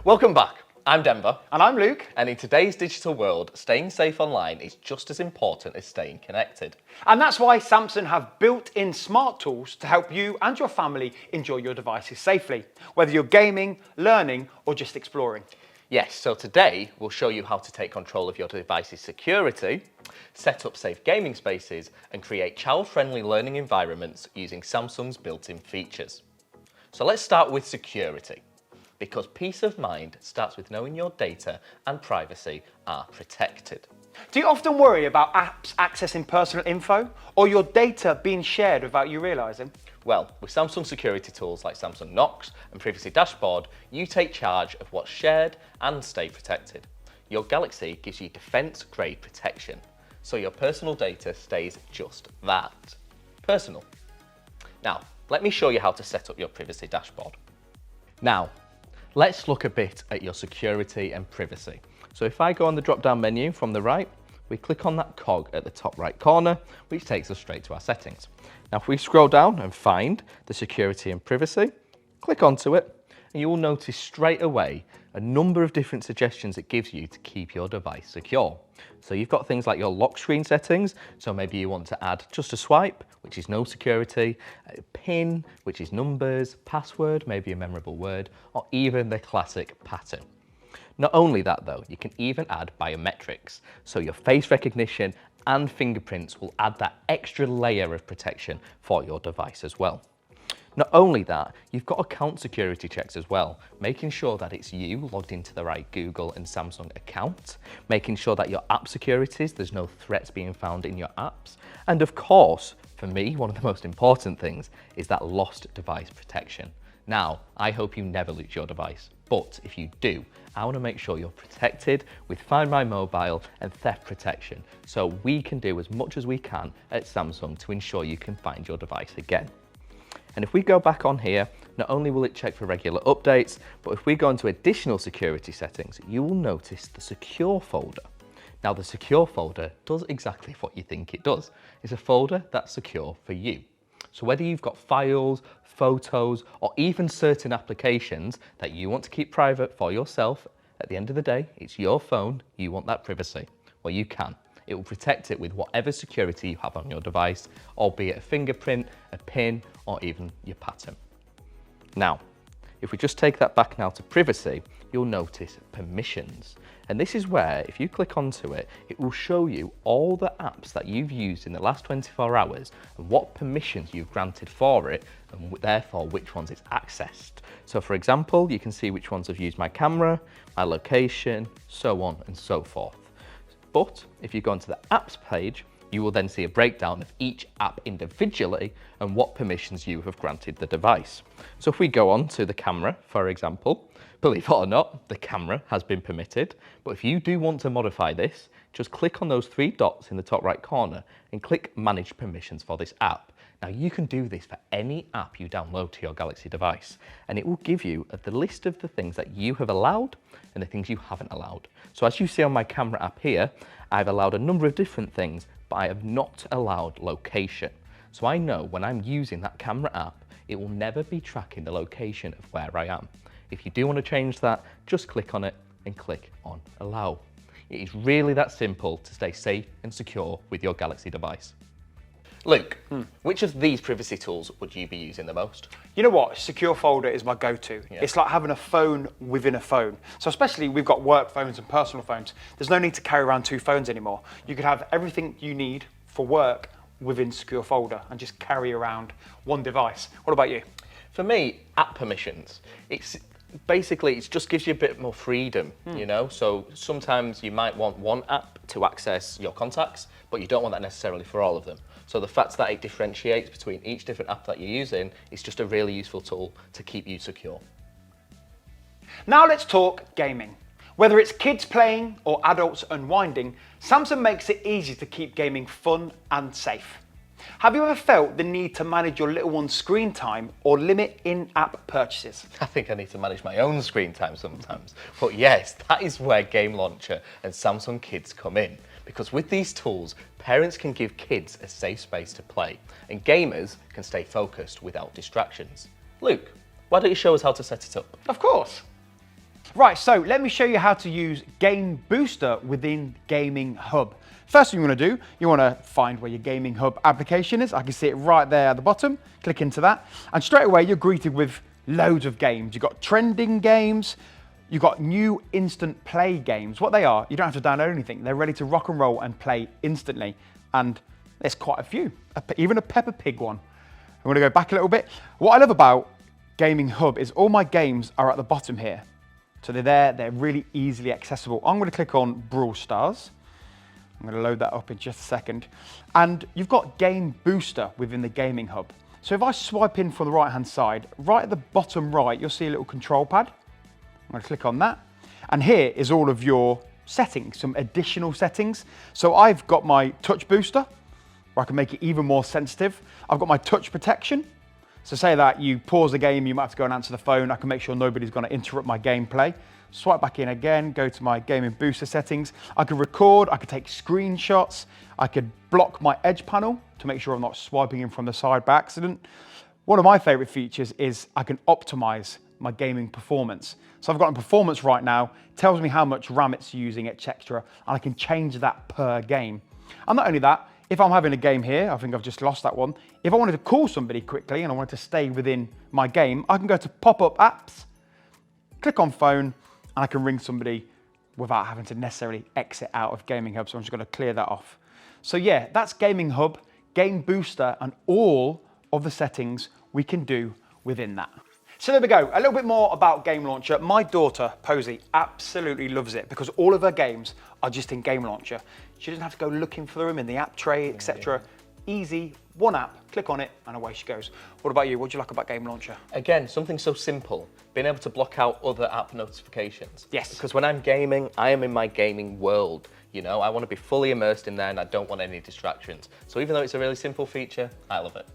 Welcome back. I'm Denver. And I'm Luke. And in today's digital world, staying safe online is just as important as staying connected. And that's why Samsung have built-in smart tools to help you and your family enjoy your devices safely, whether you're gaming, learning, or just exploring. Yes, so today we'll show you how to take control of your device's security, set up safe gaming spaces, and create child-friendly learning environments using Samsung's built-in features. So let's start with security, because peace of mind starts with knowing your data and privacy are protected. Do you often worry about apps accessing personal info or your data being shared without you realising? Well, with Samsung security tools like Samsung Knox and Privacy Dashboard, you take charge of what's shared and stay protected. Your Galaxy gives you defense-grade protection, so your personal data stays just that, personal. Now, let me show you how to set up your Privacy Dashboard. Now, let's look a bit at your security and privacy. So if I go on the drop-down menu from the right, we click on that cog at the top right corner, which takes us straight to our settings. Now if we scroll down and find the security and privacy, click onto it, and you will notice straight away a number of different suggestions it gives you to keep your device secure. So you've got things like your lock screen settings, so maybe you want to add just a swipe, which is no security, a PIN, which is numbers, password, maybe a memorable word, or even the classic pattern. Not only that though, you can even add biometrics, so your face recognition and fingerprints will add that extra layer of protection for your device as well. Not only that, you've got account security checks as well, making sure that it's you logged into the right Google and Samsung account, making sure that your app securities, there's no threats being found in your apps, and of course, for me, one of the most important things is that lost device protection. Now, I hope you never lose your device, but if you do, I want to make sure you're protected with Find My Mobile and theft protection, so we can do as much as we can at Samsung to ensure you can find your device again. And if we go back on here, not only will it check for regular updates, but if we go into additional security settings, you will notice the secure folder. Now the secure folder does exactly what you think it does. It's a folder that's secure for you. So whether you've got files, photos, or even certain applications that you want to keep private for yourself, at the end of the day, it's your phone, you want that privacy. Well, you can. It will protect it with whatever security you have on your device, albeit a fingerprint, a PIN, or even your pattern. Now, if we just take that back now to privacy, you'll notice permissions. And this is where, if you click onto it, it will show you all the apps that you've used in the last 24 hours and what permissions you've granted for it, and therefore which ones it's accessed. So for example, you can see which ones have used my camera, my location, so on and so forth. But if you go onto the apps page, you will then see a breakdown of each app individually and what permissions you have granted the device. So if we go on to the camera, for example, believe it or not, the camera has been permitted. But if you do want to modify this, just click on those three dots in the top right corner and click Manage Permissions for this app. Now you can do this for any app you download to your Galaxy device, and it will give you the list of the things that you have allowed and the things you haven't allowed. So as you see on my camera app here, I've allowed a number of different things, but I have not allowed location. So I know when I'm using that camera app, it will never be tracking the location of where I am. If you do want to change that, just click on it and click on Allow. It is really that simple to stay safe and secure with your Galaxy device. Luke, which of these privacy tools would you be using the most? You know what? Secure folder is my go-to. Yeah. It's like having a phone within a phone. So especially we've got work phones and personal phones. There's no need to carry around two phones anymore. You could have everything you need for work within secure folder and just carry around one device. What about you? For me, app permissions. It just gives you a bit more freedom, you know? So sometimes you might want one app to access your contacts, but you don't want that necessarily for all of them. So the fact that it differentiates between each different app that you're using is just a really useful tool to keep you secure. Now let's talk gaming. Whether it's kids playing or adults unwinding, Samsung makes it easy to keep gaming fun and safe. Have you ever felt the need to manage your little one's screen time or limit in-app purchases? I think I need to manage my own screen time sometimes. But yes, that is where Game Launcher and Samsung Kids come in. Because with these tools, parents can give kids a safe space to play, and gamers can stay focused without distractions. Luke, why don't you show us how to set it up? Of course. Right, so let me show you how to use Game Booster within Gaming Hub. First thing you want to do, you want to find where your Gaming Hub application is. I can see it right there at the bottom. Click into that, and straight away you're greeted with loads of games. You've got trending games, you've got new instant play games. What they are, you don't have to download anything. They're ready to rock and roll and play instantly. And there's quite a few, even a Peppa Pig one. I'm going to go back a little bit. What I love about Gaming Hub is all my games are at the bottom here. So they're there, they're really easily accessible. I'm going to click on Brawl Stars. I'm going to load that up in just a second. And you've got Game Booster within the Gaming Hub. So if I swipe in from the right-hand side, right at the bottom right, you'll see a little control pad. I'm going to click on that. And here is all of your settings, some additional settings. So I've got my touch booster, where I can make it even more sensitive. I've got my touch protection. So say that you pause the game, you might have to go and answer the phone. I can make sure nobody's going to interrupt my gameplay. Swipe back in again, go to my Gaming Booster settings. I could record, I could take screenshots. I could block my edge panel to make sure I'm not swiping in from the side by accident. One of my favorite features is I can optimize my gaming performance. So I've got a performance right now, tells me how much RAM it's using, etc. And I can change that per game. And not only that, if I'm having a game here, I think I've just lost that one. If I wanted to call somebody quickly and I wanted to stay within my game, I can go to pop-up apps, click on phone, and I can ring somebody without having to necessarily exit out of Gaming Hub. So I'm just going to clear that off. So yeah, that's Gaming Hub, Game Booster, and all of the settings we can do within that. So there we go, a little bit more about Game Launcher. My daughter, Posey, absolutely loves it because all of her games are just in Game Launcher. She doesn't have to go looking for them in the app tray, etc. Easy, one app, click on it, and away she goes. What about you? What do you like about Game Launcher? Again, something so simple, being able to block out other app notifications. Yes. Because when I'm gaming, I am in my gaming world. You know, I want to be fully immersed in there and I don't want any distractions. So even though it's a really simple feature, I love it.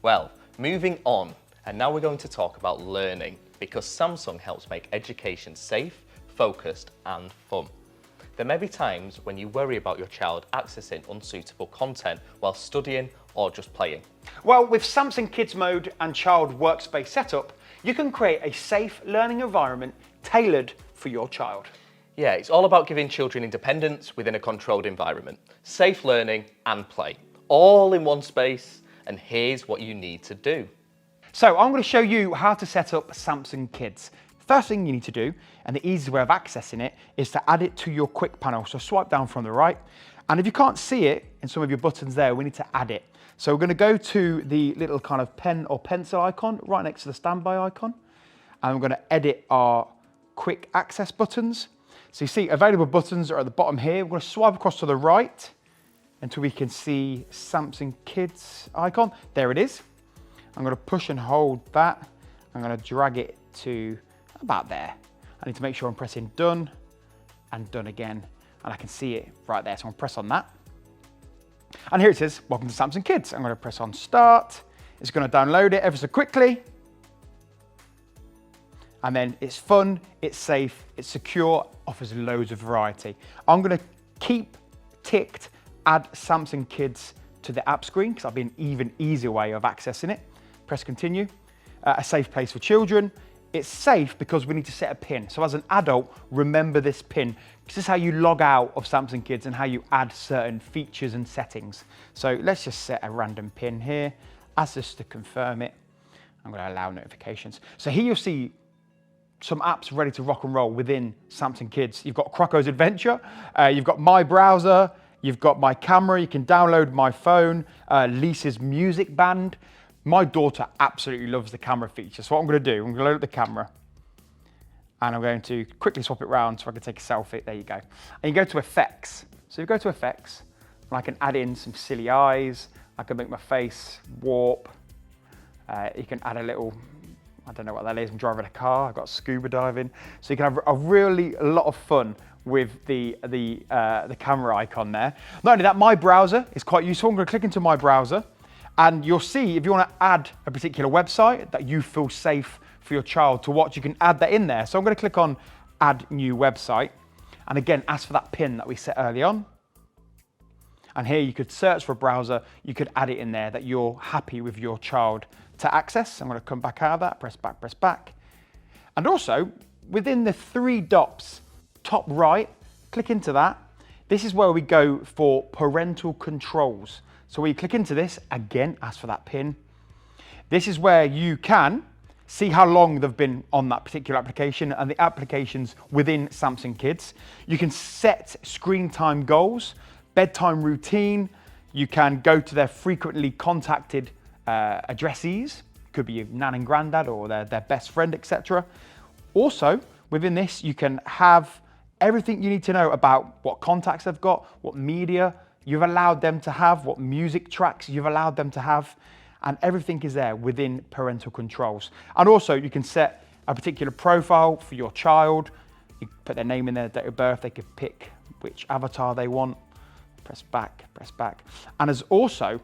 Well, moving on. And now we're going to talk about learning, because Samsung helps make education safe, focused, and fun. There may be times when you worry about your child accessing unsuitable content while studying or just playing. Well, with Samsung Kids Mode and Child Workspace setup, you can create a safe learning environment tailored for your child. Yeah, it's all about giving children independence within a controlled environment, safe learning and play, all in one space, and here's what you need to do. So I'm going to show you how to set up Samsung Kids. First thing you need to do, and the easiest way of accessing it, is to add it to your quick panel. So swipe down from the right, and if you can't see it in some of your buttons there, we need to add it. So we're going to go to the little kind of pen or pencil icon right next to the standby icon, and we're going to edit our quick access buttons. So you see available buttons are at the bottom here. We're going to swipe across to the right until we can see Samsung Kids icon. There it is. I'm going to push and hold that. I'm going to drag it to about there. I need to make sure I'm pressing done and done again, and I can see it right there. So I'm going to press on that. And here it says, welcome to Samsung Kids. I'm going to press on start. It's going to download it ever so quickly. And then it's fun, it's safe, it's secure, offers loads of variety. I'm going to keep ticked add Samsung Kids to the app screen because that'll be an even easier way of accessing it. Press continue. A safe place for children. It's safe because we need to set a PIN. So as an adult, remember this PIN. This is how you log out of Samsung Kids and how you add certain features and settings. So let's just set a random PIN here. Ask us to confirm it. I'm going to allow notifications. So here you'll see some apps ready to rock and roll within Samsung Kids. You've got Crocco's Adventure, you've got My Browser, you've got My Camera, you can download My Phone, Lisa's Music Band. My daughter absolutely loves the camera feature. So what I'm going to do, I'm going to load up the camera and I'm going to quickly swap it around so I can take a selfie. There you go. And you go to effects. So you go to effects and I can add in some silly eyes. I can make my face warp. You can add a little, I don't know what that is. I'm driving a car. I've got scuba diving. So you can have a lot of fun with the camera icon there. Not only that, My Browser is quite useful. I'm going to click into My Browser. And you'll see if you want to add a particular website that you feel safe for your child to watch, you can add that in there. So I'm going to click on Add New Website. And again, ask for that PIN that we set early on. And here you could search for a browser. You could add it in there that you're happy with your child to access. I'm going to come back out of that, press back. And also, within the 3 dots, top right, click into that. This is where we go for parental controls. So we click into this, again, ask for that PIN. This is where you can see how long they've been on that particular application and the applications within Samsung Kids. You can set screen time goals, bedtime routine. You can go to their frequently contacted addressees. Could be your nan and granddad or their best friend, etc. Also, within this, you can have everything you need to know about what contacts they've got, what media you've allowed them to have, what music tracks you've allowed them to have, and everything is there within parental controls. And also you can set a particular profile for your child. You put their name in, their date of birth, they could pick which avatar they want. Press back. And as also,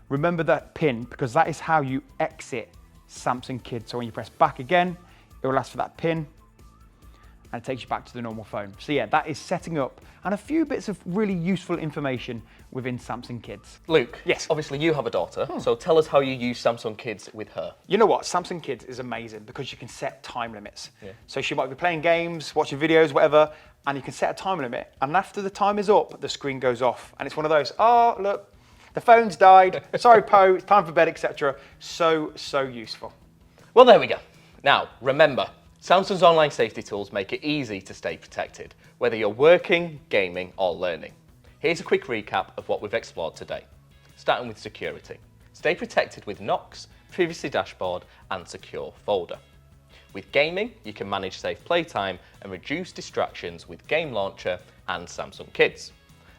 remember that PIN, because that is how you exit Samsung Kids. So when you press back again, it will ask for that PIN, and it takes you back to the normal phone. So yeah, that is setting up and a few bits of really useful information within Samsung Kids. Luke, yes, obviously you have a daughter, so tell us how you use Samsung Kids with her. You know what, Samsung Kids is amazing because you can set time limits. Yeah. So she might be playing games, watching videos, whatever, and you can set a time limit, and after the time is up, the screen goes off. And it's one of those, oh, look, the phone's died, sorry Po, it's time for bed, etc. So useful. Well, there we go. Now, remember, Samsung's online safety tools make it easy to stay protected, whether you're working, gaming, or learning. Here's a quick recap of what we've explored today. Starting with security. Stay protected with Knox, Privacy Dashboard, and Secure Folder. With gaming, you can manage safe playtime and reduce distractions with Game Launcher and Samsung Kids.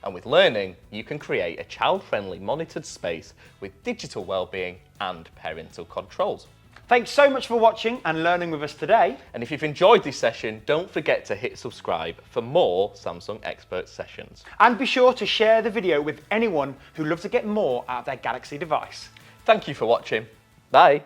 And with learning, you can create a child-friendly monitored space with Digital Wellbeing and Parental controls. Thanks so much for watching and learning with us today. And if you've enjoyed this session, don't forget to hit subscribe for more Samsung Expert sessions. And be sure to share the video with anyone who loves to get more out of their Galaxy device. Thank you for watching. Bye.